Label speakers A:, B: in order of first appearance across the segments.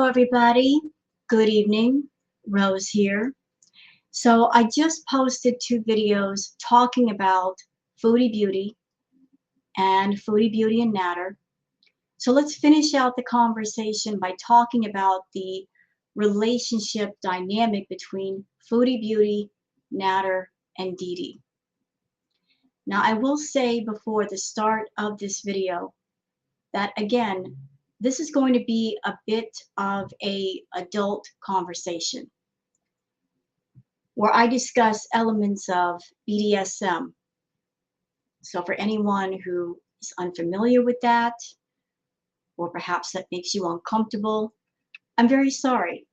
A: everybody. Good evening. Rose here. So I just posted 2 videos talking about Foodie Beauty and Foodie Beauty and Nadar. So let's finish out the conversation by talking about the relationship dynamic between Foodie Beauty, Nadar, and Dede. Now I will say before the start of this video that again, this is going to be a bit of a adult conversation where I discuss elements of BDSM. So for anyone who is unfamiliar with that, or perhaps that makes you uncomfortable, I'm very sorry.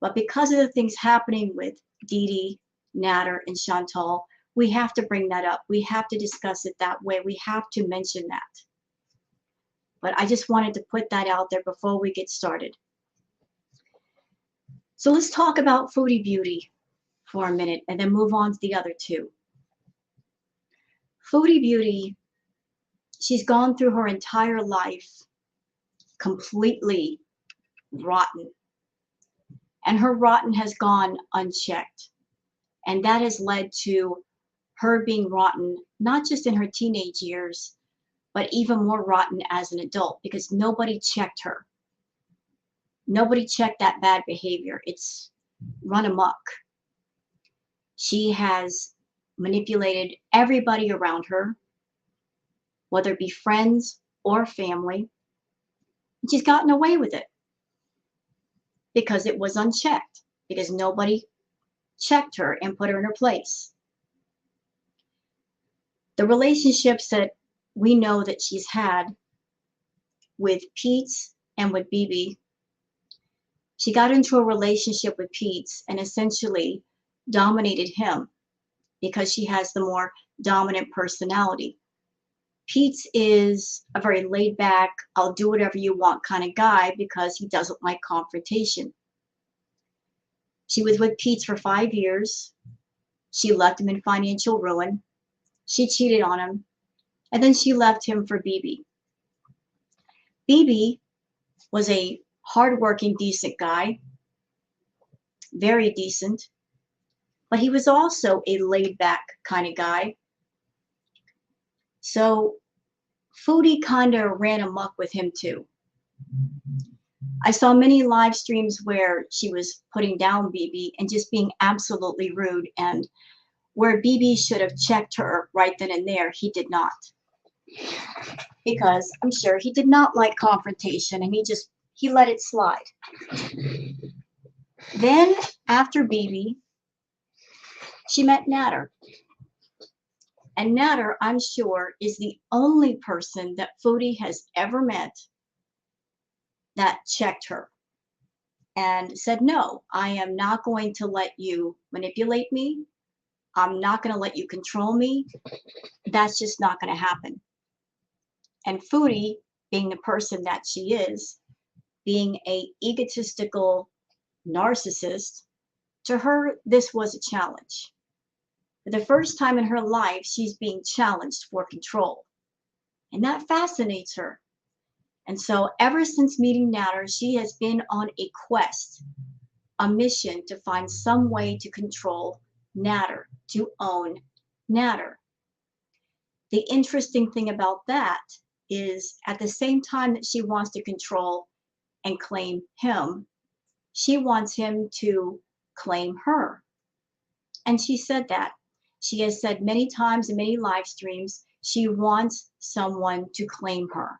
A: But because of the things happening with Dede, Nadar, and Chantal, we have to bring that up. We have to discuss it that way. We have to mention that. But I just wanted to put that out there before we get started. So let's talk about Foodie Beauty for a minute and then move on to the other two. Foodie Beauty, she's gone through her entire life completely rotten. And her rotten has gone unchecked. And that has led to her being rotten, not just in her teenage years, but even more rotten as an adult because nobody checked her. Nobody checked that bad behavior. It's run amok. She has manipulated everybody around her, whether it be friends or family. And she's gotten away with it because it was unchecked, because nobody checked her and put her in her place. The relationships that we know that she's had with Pete's and with BB, she got into a relationship with Pete's and essentially dominated him because she has the more dominant personality. Pete's is a very laid back, I'll do whatever you want kind of guy because he doesn't like confrontation. She was with Pete's for 5 years. She left him in financial ruin. She cheated on him. And then she left him for BB. BB was a hardworking, decent guy. Very decent. But he was also a laid back kind of guy. So Foodie kind of ran amok with him too. I saw many live streams where she was putting down BB and just being absolutely rude, and where BB should have checked her right then and there, he did not. Because I'm sure he did not like confrontation and he let it slide. Then after BB, she met Nadar. And Nadar, I'm sure, is the only person that Foodie has ever met that checked her and said, no, I am not going to let you manipulate me. I'm not going to let you control me. That's just not going to happen. And Foodie, being the person that she is, being a egotistical narcissist, to her, this was a challenge. For the first time in her life, she's being challenged for control. And that fascinates her. And so ever since meeting Nadar, she has been on a quest, a mission to find some way to control Nadar, to own Nadar. The interesting thing about that is at the same time that she wants to control and claim him, she wants him to claim her. And she said that. She has said many times in many live streams, she wants someone to claim her.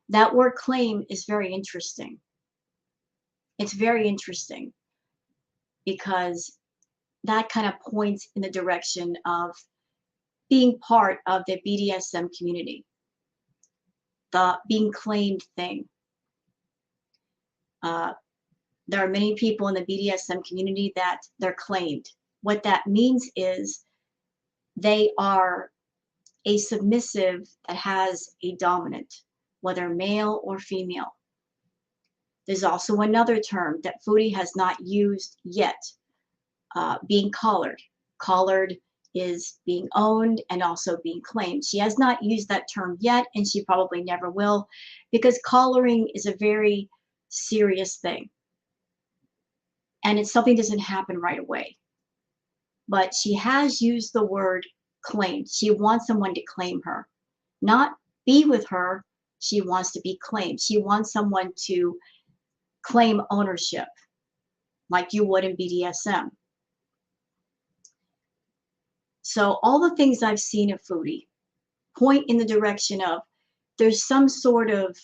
A: That word claim is very interesting. It's very interesting because that kind of points in the direction of being part of the BDSM community, the being claimed thing. There are many people in the BDSM community that they're claimed. What that means is they are a submissive that has a dominant, whether male or female. There's also another term that Foodie has not used yet, being collared. Collared is being owned and also being claimed. She has not used that term yet, and she probably never will, because collaring is a very serious thing. And it's something that doesn't happen right away. But she has used the word claimed. She wants someone to claim her, not be with her. She wants to be claimed. She wants someone to claim ownership like you would in BDSM. So all the things I've seen of Foodie point in the direction of there's some sort of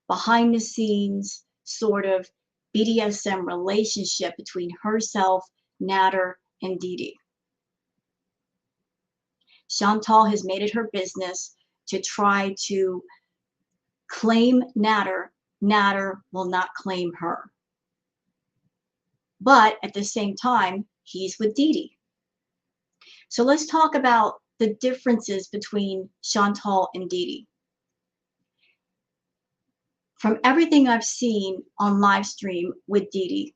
A: behind the scenes sort of BDSM relationship between herself, Nadar, and Dede. Chantal has made it her business to try to claim Nadar. Nadar will not claim her. But at the same time, he's with Dede. So let's talk about the differences between Chantal and Dede. From everything I've seen on live stream with Dede,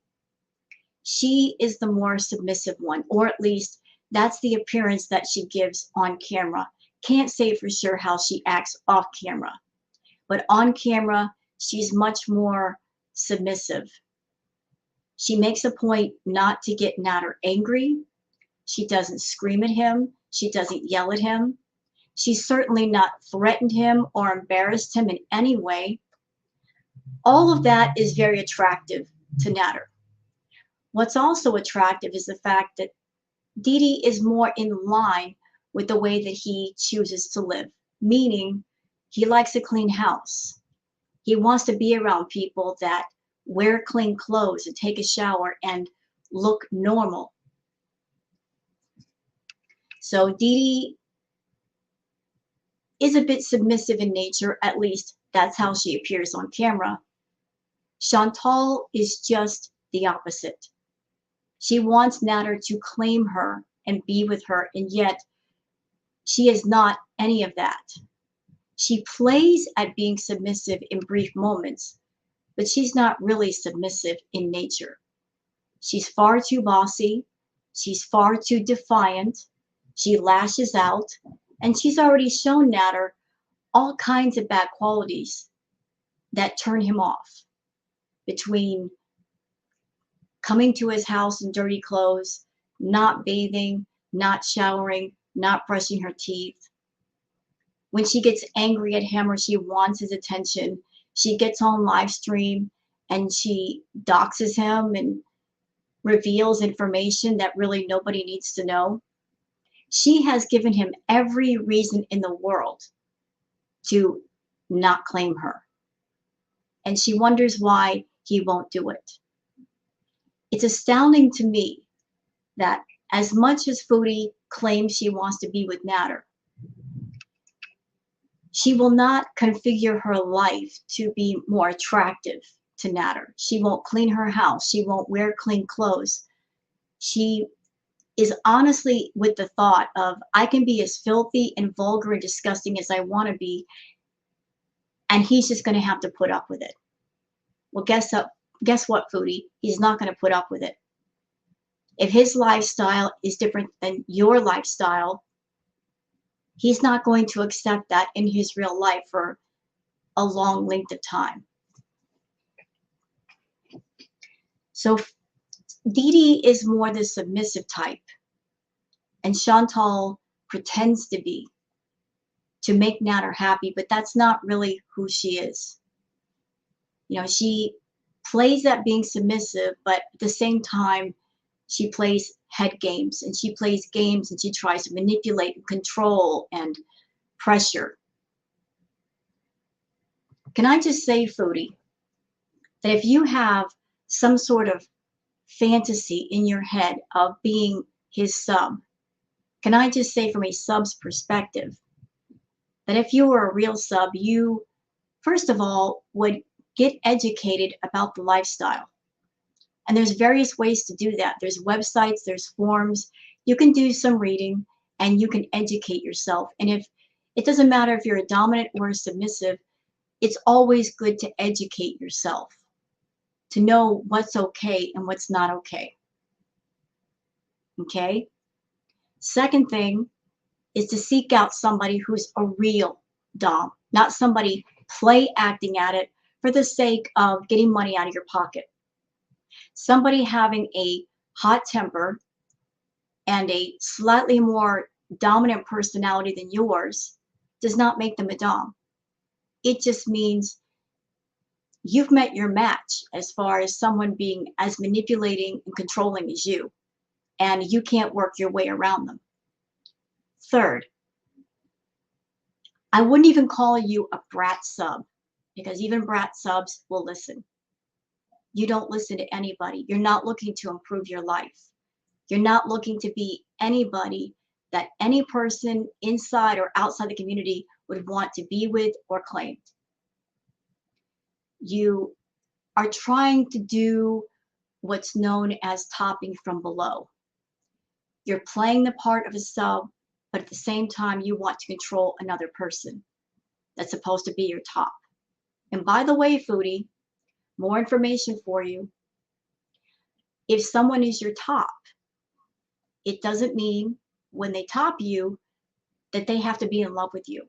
A: she is the more submissive one, or at least that's the appearance that she gives on camera. Can't say for sure how she acts off camera, but on camera, she's much more submissive. She makes a point not to get Nadar angry. She doesn't scream at him. She doesn't yell at him. She's certainly not threatened him or embarrassed him in any way. All of that is very attractive to Nadar. What's also attractive is the fact that Dede is more in line with the way that he chooses to live, meaning he likes a clean house. He wants to be around people that wear clean clothes and take a shower and look normal. So Dede is a bit submissive in nature, at least that's how she appears on camera. Chantal is just the opposite. She wants Nadar to claim her and be with her, and yet she is not any of that. She plays at being submissive in brief moments, but she's not really submissive in nature. She's far too bossy. She's far too defiant. She lashes out, and she's already shown Nadar all kinds of bad qualities that turn him off, between coming to his house in dirty clothes, not bathing, not showering, not brushing her teeth. When she gets angry at him or she wants his attention, she gets on live stream and she doxes him and reveals information that really nobody needs to know. She has given him every reason in the world to not claim her. And she wonders why he won't do it. It's astounding to me that as much as Foodie claims she wants to be with Nadar, she will not configure her life to be more attractive to Nadar. She won't clean her house. She won't wear clean clothes. She is honestly with the thought of, I can be as filthy and vulgar and disgusting as I want to be, and he's just going to have to put up with it. Well, guess what, Foodie? He's not going to put up with it. If his lifestyle is different than your lifestyle, he's not going to accept that in his real life for a long length of time. So Dede is more the submissive type, and Chantal pretends to be, to make Nadar happy, but that's not really who she is. You know, she plays at being submissive, but at the same time, she plays head games, and she plays games and she tries to manipulate and control and pressure. Can I just say, Foodie, that if you have some sort of fantasy in your head of being his sub, can I just say from a sub's perspective, that if you were a real sub, you, first of all, would get educated about the lifestyle. And there's various ways to do that. There's websites, there's forums. You can do some reading and you can educate yourself. And if it doesn't matter if you're a dominant or a submissive, it's always good to educate yourself, to know what's okay and what's not okay. Okay? Second thing is to seek out somebody who's a real dom, not somebody play acting at it for the sake of getting money out of your pocket. Somebody having a hot temper and a slightly more dominant personality than yours does not make them a dom. It just means you've met your match as far as someone being as manipulating and controlling as you, and you can't work your way around them. Third, I wouldn't even call you a brat sub, because even brat subs will listen. You don't listen to anybody. You're not looking to improve your life. You're not looking to be anybody that any person inside or outside the community would want to be with or claim. You are trying to do what's known as topping from below. You're playing the part of a sub, but at the same time, you want to control another person that's supposed to be your top. And by the way, foodie, more information for you. If someone is your top, it doesn't mean when they top you that they have to be in love with you,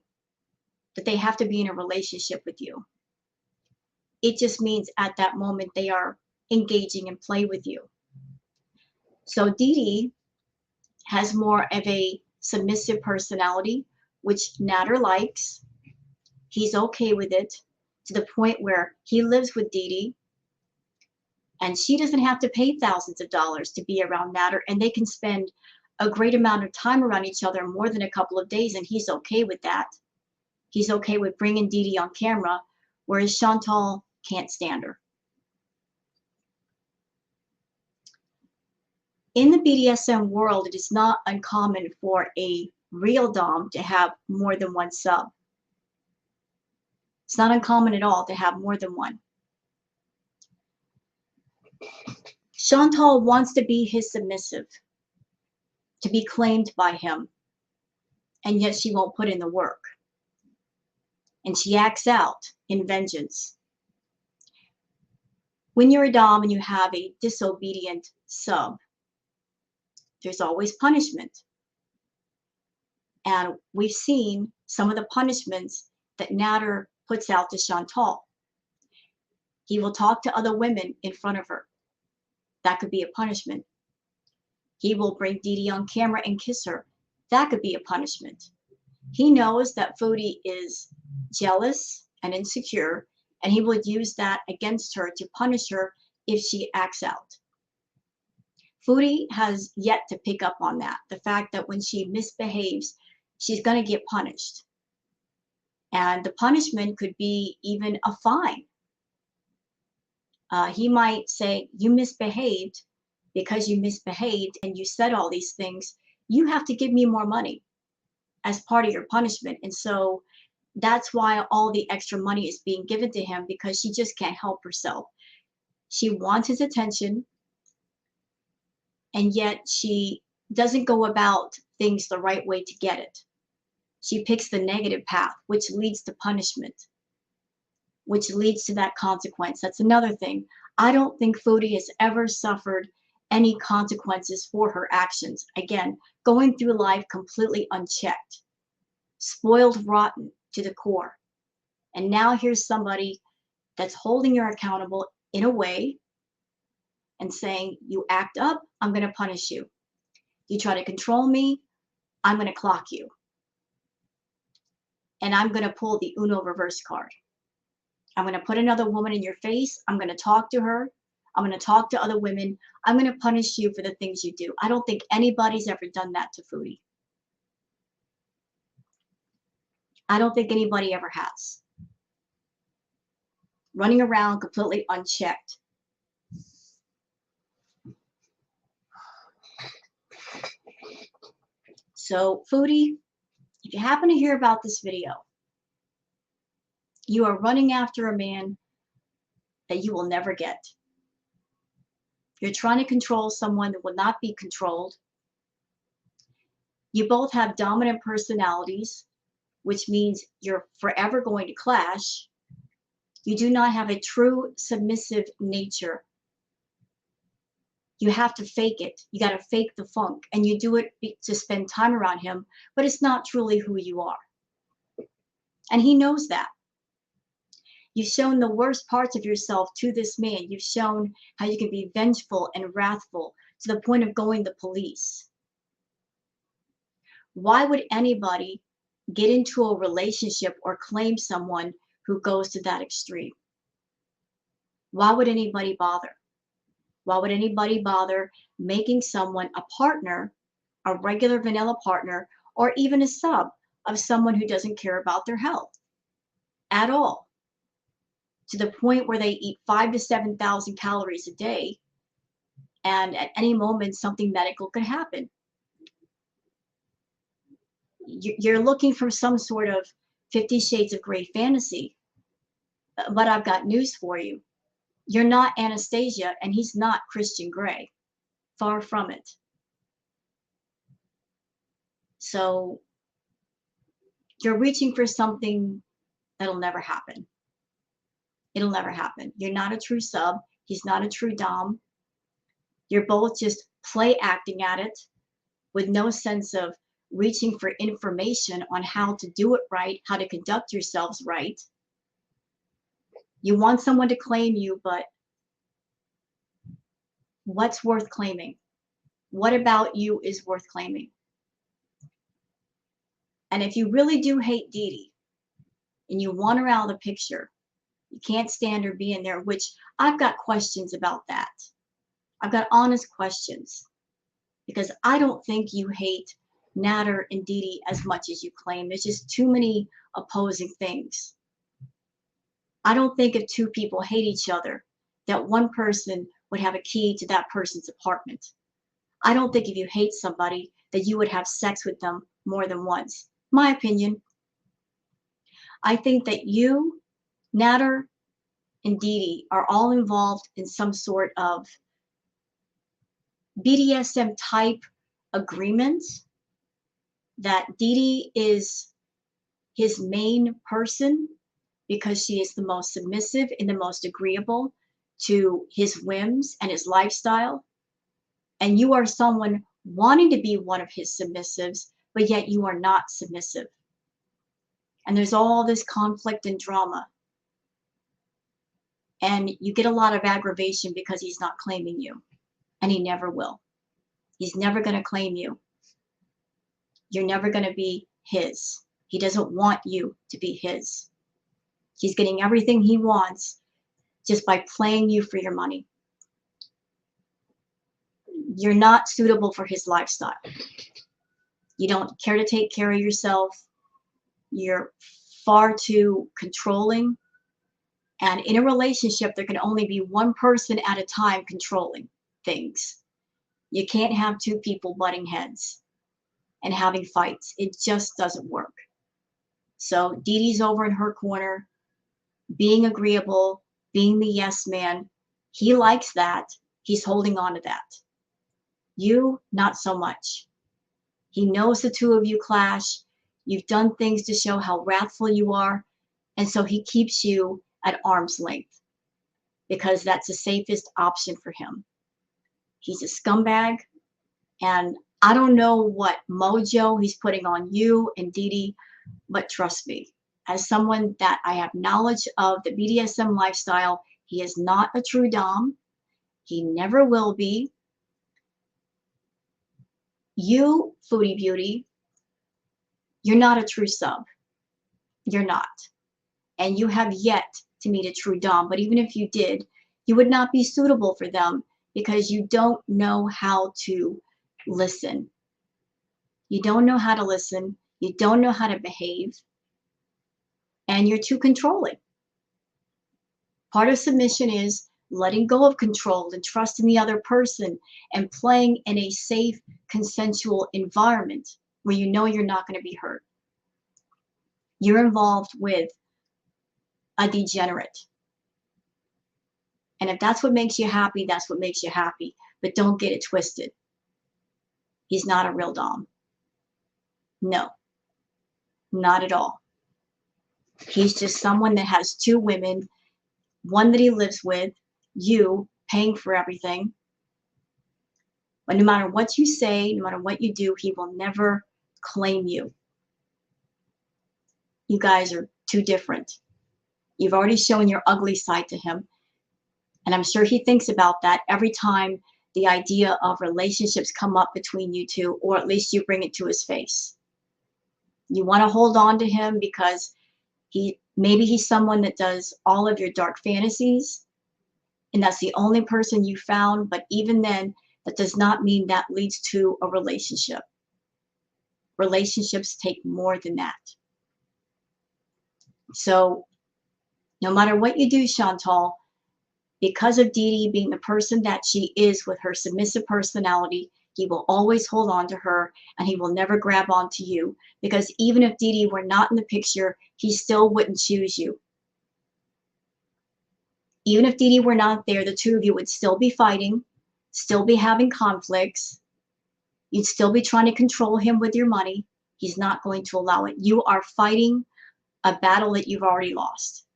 A: that they have to be in a relationship with you. It just means at that moment they are engaging in play with you. So Dede has more of a submissive personality, which Nadar likes. He's okay with it to the point where he lives with Dede, and she doesn't have to pay thousands of dollars to be around Nadar, and they can spend a great amount of time around each other, more than a couple of days, and he's okay with that. He's okay with bringing Dede on camera, whereas Chantal can't stand her. In the BDSM world, it is not uncommon for a real dom to have more than one sub. It's not uncommon at all to have more than one. Chantal wants to be his submissive, to be claimed by him, and yet she won't put in the work. And she acts out in vengeance. When you're a dom and you have a disobedient sub, there's always punishment. And we've seen some of the punishments that Nadar puts out to Chantal. He will talk to other women in front of her. That could be a punishment. He will bring Dede on camera and kiss her. That could be a punishment. He knows that Foodie is jealous and insecure, and he will use that against her to punish her if she acts out. Foodie has yet to pick up on that, the fact that when she misbehaves, she's going to get punished. And the punishment could be even a fine. He might say, you misbehaved. Because you misbehaved and you said all these things, you have to give me more money as part of your punishment. And so that's why all the extra money is being given to him, because she just can't help herself. She wants his attention, and yet she doesn't go about things the right way to get it. She picks the negative path, which leads to punishment, which leads to that consequence. That's another thing. I don't think Foodie has ever suffered any consequences for her actions. Again, going through life completely unchecked, spoiled rotten to the core. And now here's somebody that's holding her accountable in a way and saying, you act up, I'm going to punish you. You try to control me, I'm going to clock you. And I'm going to pull the Uno reverse card. I'm going to put another woman in your face. I'm going to talk to her. I'm going to talk to other women. I'm going to punish you for the things you do. I don't think anybody's ever done that to Foodie. I don't think anybody ever has. Running around completely unchecked. So Foodie, if you happen to hear about this video, you are running after a man that you will never get. You're trying to control someone that will not be controlled. You both have dominant personalities, which means you're forever going to clash. You do not have a true submissive nature. You have to fake it. You got to fake the funk, and you do it to spend time around him, but it's not truly who you are. And he knows that. You've shown the worst parts of yourself to this man. You've shown how you can be vengeful and wrathful to the point of going to police. Why would anybody get into a relationship or claim someone who goes to that extreme? Why would anybody bother? Why would anybody bother making someone a partner, a regular vanilla partner, or even a sub of someone who doesn't care about their health at all? To the point where they eat 5,000 to 7,000 calories a day, and at any moment something medical could happen. You're looking for some sort of 50 Shades of Grey fantasy, but I've got news for you. You're not Anastasia, and he's not Christian Grey. Far from it. So you're reaching for something that'll never happen. It'll never happen. You're not a true sub. He's not a true dom. You're both just play acting at it with no sense of reaching for information on how to do it right, how to conduct yourselves right. You want someone to claim you, but what's worth claiming? What about you is worth claiming? And if you really do hate Dede and you want her out of the picture, you can't stand her being there, which I've got questions about that. I've got honest questions, because I don't think you hate Nadar and Dede as much as you claim. There's just too many opposing things. I don't think if two people hate each other, that one person would have a key to that person's apartment. I don't think if you hate somebody that you would have sex with them more than once. My opinion. I think that you, Nadar, and Dede are all involved in some sort of BDSM type agreement, that Dede is his main person because she is the most submissive and the most agreeable to his whims and his lifestyle. And you are someone wanting to be one of his submissives, but yet you are not submissive. And there's all this conflict and drama. And you get a lot of aggravation because he's not claiming you. And he never will. He's never going to claim you. You're never going to be his. He doesn't want you to be his. He's getting everything he wants just by playing you for your money. You're not suitable for his lifestyle. You don't care to take care of yourself. You're far too controlling. And in a relationship, there can only be one person at a time controlling things. You can't have two people butting heads and having fights. It just doesn't work. So Dede's over in her corner, being agreeable, being the yes man. He likes that. He's holding on to that. You, not so much. He knows the two of you clash. You've done things to show how wrathful you are. And so he keeps you at arm's length because that's the safest option for him. He's a scumbag. And I don't know what mojo he's putting on you and Dede, but trust me, as someone that I have knowledge of the BDSM lifestyle, he is not a true dom. He never will be. You, Foodie Beauty, you're not a true sub. You're not. And you have yet to meet a true dom. But even if you did, you would not be suitable for them because you don't know how to listen. You don't know how to listen. You don't know how to behave. And you're too controlling. Part of submission is letting go of control and trusting the other person and playing in a safe, consensual environment where you know you're not going to be hurt. You're involved with a degenerate. And if that's what makes you happy, that's what makes you happy. But don't get it twisted. He's not a real dom. No, not at all. He's just someone that has two women, one that he lives with, you paying for everything. But no matter what you say, no matter what you do, he will never claim you. You guys are too different. You've already shown your ugly side to him. And I'm sure he thinks about that every time the idea of relationships come up between you two, or at least you bring it to his face. You want to hold on to him because maybe he's someone that does all of your dark fantasies, and that's the only person you found. But even then, that does not mean that leads to a relationship. Relationships take more than that. So no matter what you do, Chantal, because of Dede being the person that she is with her submissive personality, he will always hold on to her, and he will never grab onto you, because even if Dede were not in the picture, he still wouldn't choose you. Even if Dede were not there, the two of you would still be fighting, still be having conflicts. You'd still be trying to control him with your money. He's not going to allow it. You are fighting a battle that you've already lost.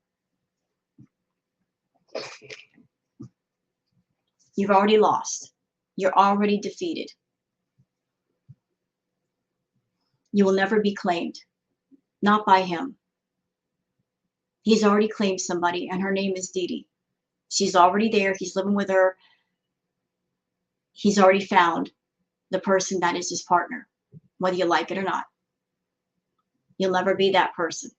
A: You've already lost. You're already defeated. You will never be claimed. Not by him. He's already claimed somebody, and her name is Dede. She's already there. He's living with her. He's already found the person that is his partner, whether you like it or not. You'll never be that person.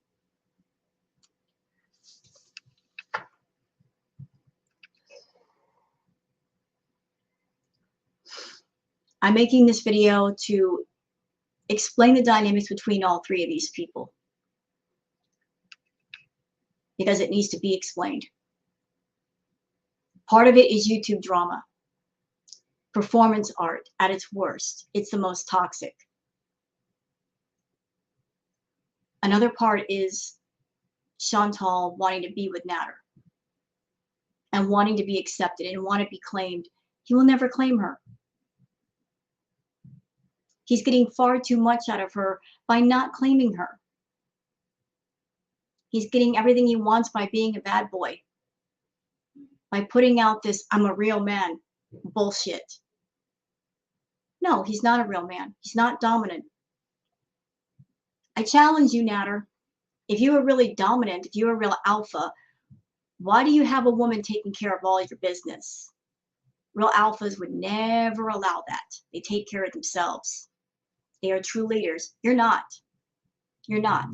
A: I'm making this video to explain the dynamics between all three of these people, because it needs to be explained. Part of it is YouTube drama. Performance art at its worst. It's the most toxic. Another part is Chantal wanting to be with Nadar and wanting to be accepted and want to be claimed. He will never claim her. He's getting far too much out of her by not claiming her. He's getting everything he wants by being a bad boy, by putting out this "I'm a real man" bullshit. No, he's not a real man. He's not dominant. I challenge you, Nadar. If you were really dominant, if you were a real alpha, why do you have a woman taking care of all your business? Real alphas would never allow that. They take care of themselves. They are true leaders. You're not. You're not.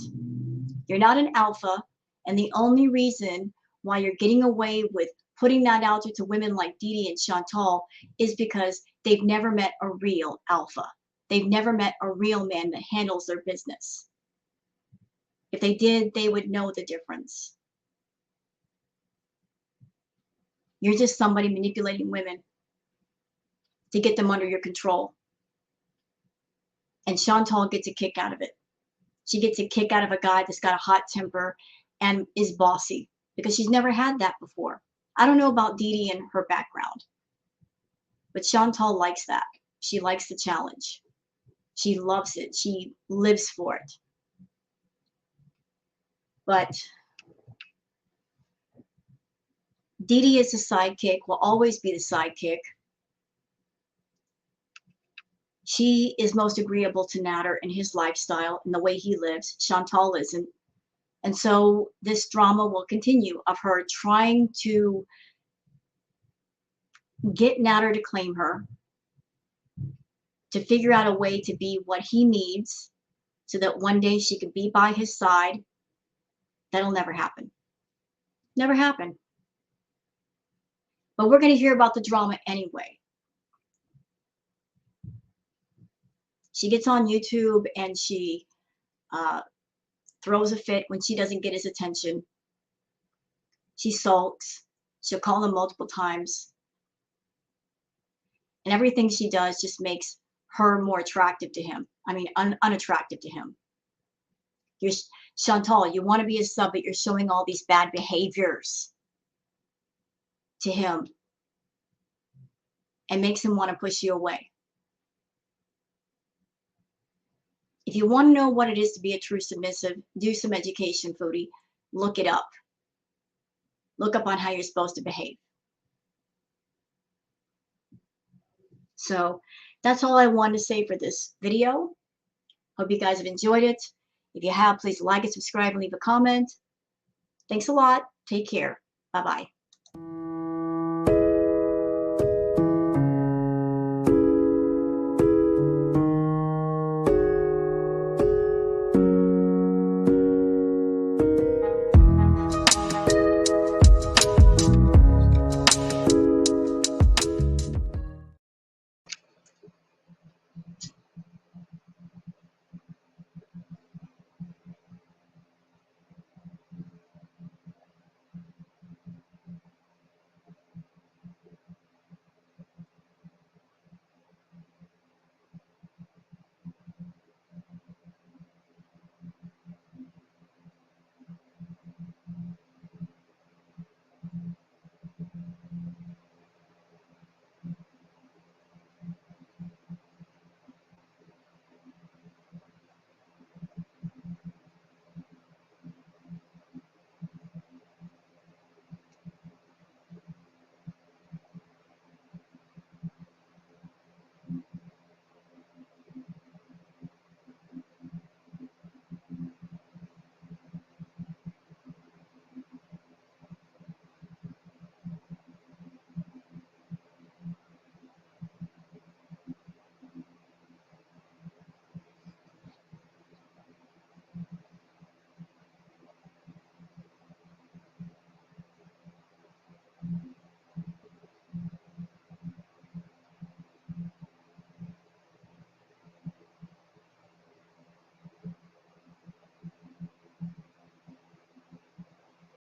A: You're not an alpha, and the only reason why you're getting away with putting that out there to women like Dede and Chantal is because they've never met a real alpha. They've never met a real man that handles their business. If they did, they would know the difference. You're just somebody manipulating women to get them under your control. And Chantal gets a kick out of it. She gets a kick out of a guy that's got a hot temper and is bossy, because she's never had that before. I don't know about Dede and her background, but Chantal likes that. She likes the challenge. She loves it. She lives for it. But Dede is the sidekick, will always be the sidekick. She is most agreeable to Nadar and his lifestyle and the way he lives. Chantal isn't. And so this drama will continue of her trying to get Nadar to claim her, to figure out a way to be what he needs so that one day she could be by his side. That'll never happen. Never happen. But we're going to hear about the drama anyway. She gets on YouTube and she throws a fit when she doesn't get his attention. She sulks. She'll call him multiple times. And everything she does just makes her more attractive to him. I mean, unattractive to him. You're Chantal, you want to be a sub, but you're showing all these bad behaviors to him, and makes him want to push you away. If you want to know what it is to be a true submissive, do some education, Foodie. Look it up. Look up on how you're supposed to behave. So that's all I wanted to say for this video. Hope you guys have enjoyed it. If you have, please like and subscribe and leave a comment. Thanks a lot. Take care. Bye-bye.